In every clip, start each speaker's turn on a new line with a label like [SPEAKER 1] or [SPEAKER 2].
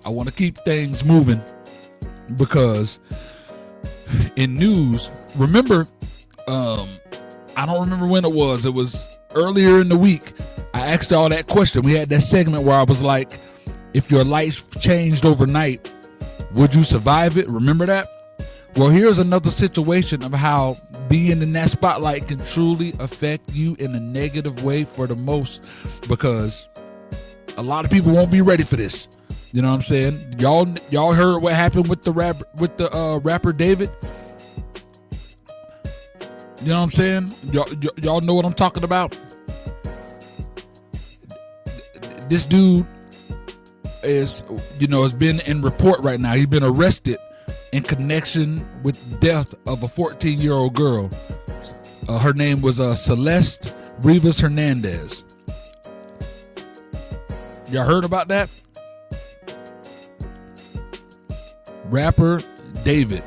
[SPEAKER 1] I want to keep things moving because in news, remember, I don't remember when it was. It was earlier in the week. I asked y'all that question. We had that segment where I was like, if your life changed overnight, would you survive it? Remember that? Well, here's another situation of how being in that spotlight can truly affect you in a negative way for the most, because a lot of people won't be ready for this. You know what I'm saying? Y'all heard what happened with the rapper David? You know what I'm saying? Y'all know what I'm talking about? This dude is, has been in report right now. He's been arrested in connection with the death of a 14-year-old girl. Her name was Celeste Rivas Hernandez. Y'all heard about that? Rapper David.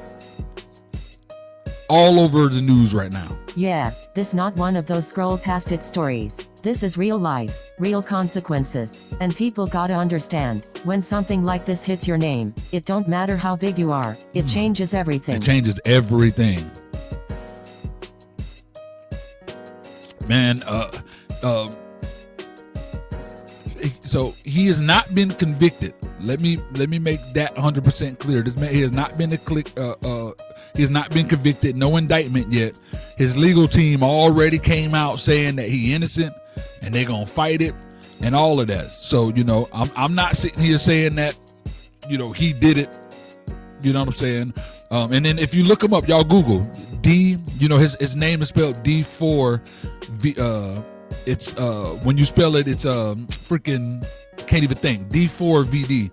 [SPEAKER 1] All over the news right now.
[SPEAKER 2] Yeah, this not one of those scroll past it stories. This is real life, real consequences. And people gotta understand, when something like this hits your name, it don't matter how big you are, it changes everything.
[SPEAKER 1] It changes everything. Man, so he has not been convicted. Let me make that 100% clear. This man, he has not been he has not been convicted. No indictment yet. His legal team already came out saying that he innocent and they're gonna fight it and all of that. So I'm not sitting here saying that he did it. You know what I'm saying? And then if you look him up, y'all Google D. His name is spelled D4v. It's when you spell it, it's freaking can't even think. D4vd.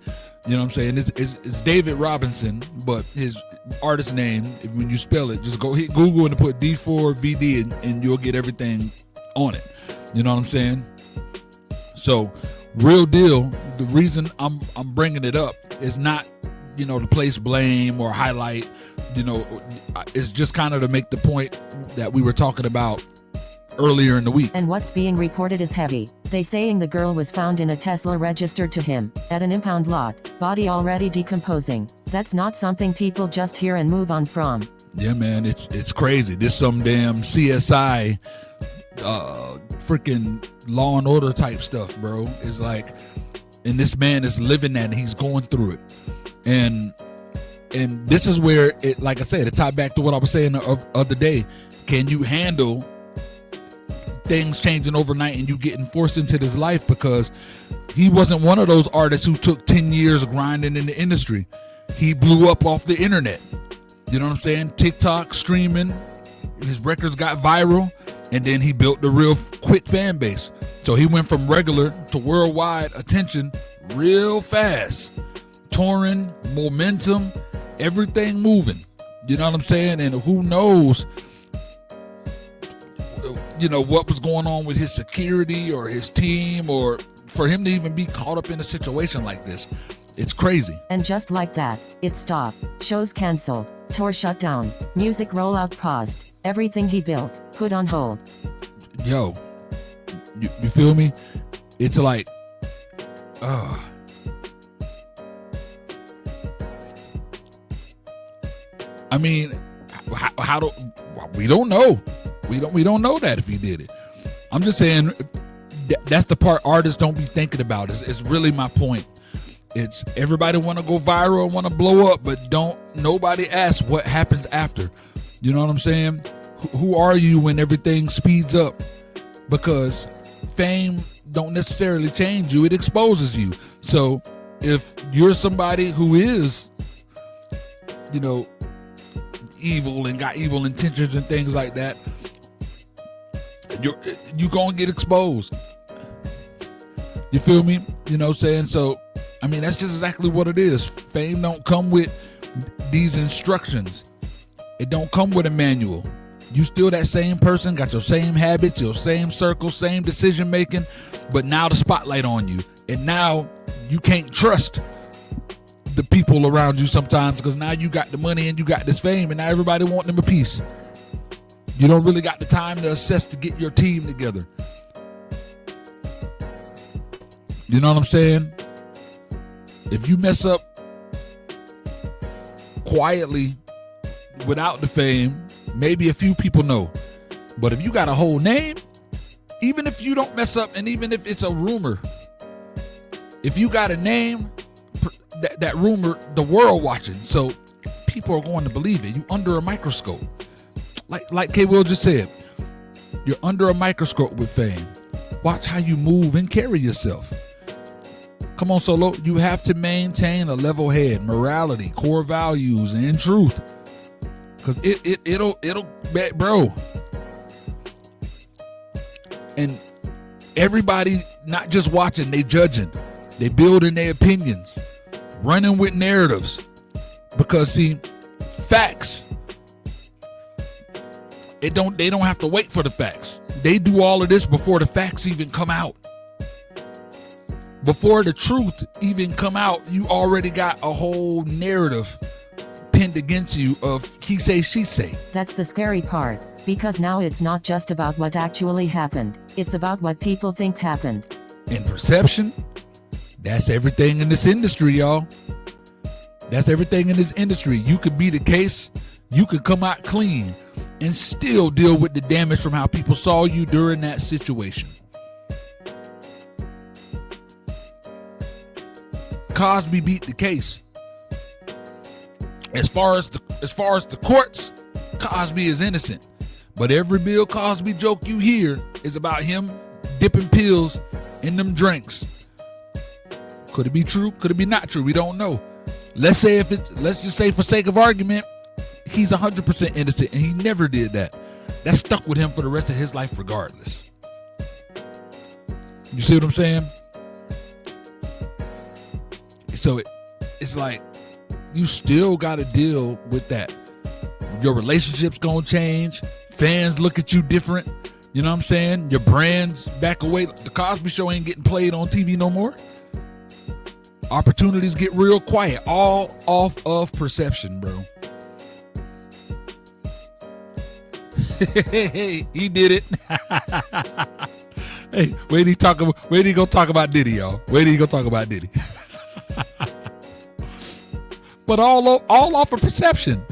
[SPEAKER 1] You know what I'm saying? It's David Robinson, but his artist name, when you spell it, just go hit Google and put D4vd and you'll get everything on it. You know what I'm saying? So, real deal. The reason I'm bringing it up is not to place blame or highlight. It's just kind of to make the point that we were talking about earlier in the week.
[SPEAKER 2] And what's being reported is heavy. They saying the girl was found in a Tesla registered to him at an impound lot, body already decomposing. That's not something people just hear and move on from.
[SPEAKER 1] Yeah, man, it's crazy. This some damn CSI freaking Law and Order type stuff, bro. It's like, and this man is living that and he's going through it. And this is where it, like I said, it tied back to what I was saying the other day. Can you handle things changing overnight and you getting forced into this life? Because he wasn't one of those artists who took 10 years grinding in the industry. He blew up off the internet. You know what I'm saying? TikTok, streaming, his records got viral, and then he built the real quick fan base. So he went from regular to worldwide attention real fast. Touring, momentum, everything moving. You know what I'm saying? And who knows what was going on with his security or his team, or for him to even be caught up in a situation like this. It's crazy.
[SPEAKER 2] And just like that, it stopped. Shows canceled, tour shut down, music rollout paused, everything he built put on hold.
[SPEAKER 1] Yo, you feel me? It's like, I mean, how do we don't know? We don't know that if he did it. I'm just saying that's the part artists don't be thinking about. It's really my point. It's everybody want to go viral and want to blow up, but nobody asks what happens after. You know what I'm saying? Who are you when everything speeds up? Because fame don't necessarily change you. It exposes you. So if you're somebody who is, evil and got evil intentions and things like that, you gonna get exposed. You feel me? You know what I'm saying? So, I mean, that's just exactly what it is. Fame don't come with these instructions. It don't come with a manual. You still that same person, got your same habits, your same circle, same decision making, but now the spotlight on you. And now you can't trust the people around you sometimes, because now you got the money and you got this fame, and now everybody want them a piece. You don't really got the time to assess to get your team together. You know what I'm saying? If you mess up quietly without the fame, maybe a few people know. But if you got a whole name, even if you don't mess up, and even if it's a rumor, if you got a name, that rumor, the world watching, so people are going to believe it. You under a microscope, like K. Will just said, you're under a microscope with fame. Watch how you move and carry yourself. Come on, Solo. You have to maintain a level head, morality, core values, and truth. Cause it'll, bro. And everybody not just watching, they judging, they building their opinions, running with narratives. Because see, facts, they don't have to wait for the facts. They do all of this before the facts even come out. Before the truth even come out, you already got a whole narrative pinned against you of he say, she say.
[SPEAKER 2] That's the scary part, because now it's not just about what actually happened. It's about what people think happened.
[SPEAKER 1] And perception, that's everything in this industry, y'all. That's everything in this industry. You could be the case, you could come out clean and still deal with the damage from how people saw you during that situation. Cosby beat the case. As far as the courts, Cosby is innocent. But every Bill Cosby joke you hear is about him dipping pills in them drinks. Could it be true? Could it be not true? We don't know. Let's just say for sake of argument, he's 100% innocent and he never did that. That stuck with him for the rest of his life regardless. You see what I'm saying? So it's like you still got to deal with that. Your relationship's gonna change. Fans look at you different. You know what I'm saying? Your brand's back away. The Cosby Show ain't getting played on TV no more. Opportunities get real quiet. All off of perception, bro. He did it. Hey, wait till he go talk about Diddy, y'all. Wait till he go talk about Diddy. But all off of perception.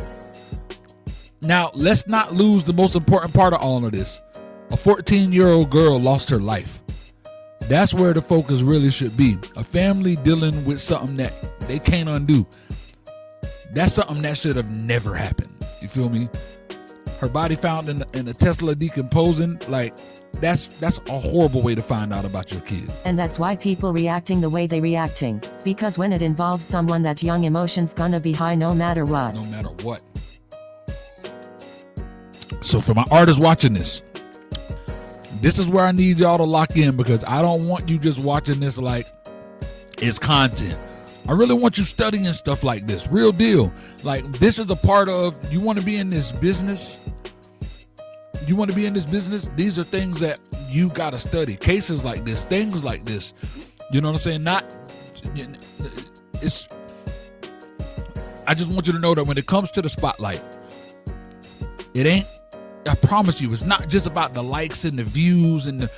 [SPEAKER 1] Now, let's not lose the most important part of all of this. A 14-year-old girl lost her life. That's where the focus really should be. A family dealing with something that they can't undo. That's something that should have never happened. You feel me? Her body found in a Tesla decomposing, like that's a horrible way to find out about your kid. And
[SPEAKER 2] that's why people reacting the way they reacting. Because when it involves someone that young, emotions gonna be high no matter what.
[SPEAKER 1] No matter what. So for my artists watching this is where I need y'all to lock in, because I don't want you just watching this like it's content. I really want you studying stuff like this. Real deal. Like, this is a part of, you want to be in this business. You want to be in this business. These are things that you got to study. Cases like this, things like this. You know what I'm saying? I just want you to know that when it comes to the spotlight, it ain't, I promise you, it's not just about the likes and the views and the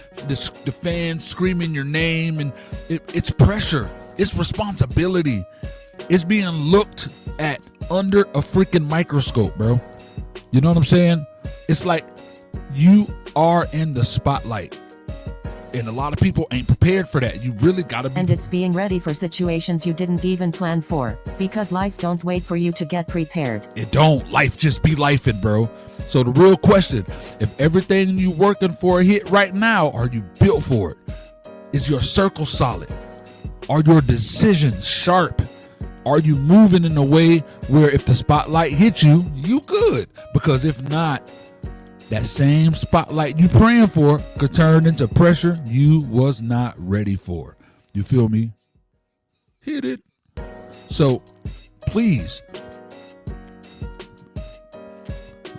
[SPEAKER 1] fans screaming your name, and it's pressure, it's responsibility, it's being looked at under a freaking microscope, bro. You know what I'm saying? It's like you are in the spotlight, and a lot of people ain't prepared for that. You really gotta be.
[SPEAKER 2] And it's being ready for situations you didn't even plan for, because life don't wait for you to get prepared.
[SPEAKER 1] It don't. Life just be lifing, bro. So the real question, if everything you working for a hit right now, are you built for it? Is your circle solid? Are your decisions sharp? Are you moving in a way where if the spotlight hits you, you good? Because if not, that same spotlight you praying for could turn into pressure you was not ready for. You feel me? Hit it. So please,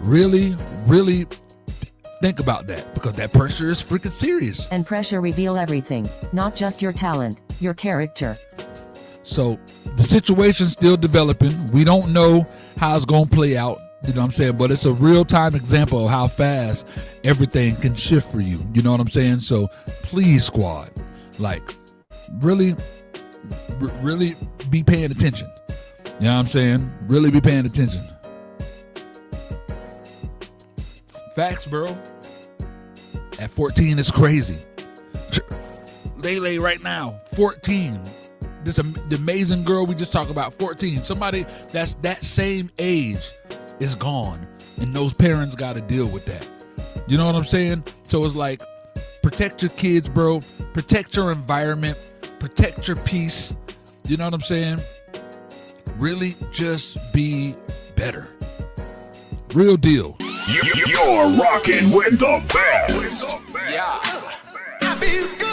[SPEAKER 1] really think about that, because that pressure is freaking serious.
[SPEAKER 2] And pressure reveal everything, not just your talent, your character.
[SPEAKER 1] So the situation's still developing. We don't know how it's going to play out. You know what I'm saying? But it's a real-time example of how fast everything can shift for you. You know what I'm saying? So please, squad, like, really really be paying attention. You know what I'm saying? Really be paying attention. Facts, bro. At 14, it's crazy. Lele right now, 14. The amazing girl we just talked about, 14. Somebody that's that same age is gone, and those parents got to deal with that. You know what I'm saying? So it's like, protect your kids, bro. Protect your environment. Protect your peace. You know what I'm saying? Really just be better. Real deal.
[SPEAKER 3] You're rocking with the best.
[SPEAKER 4] Yeah.
[SPEAKER 3] I feel good.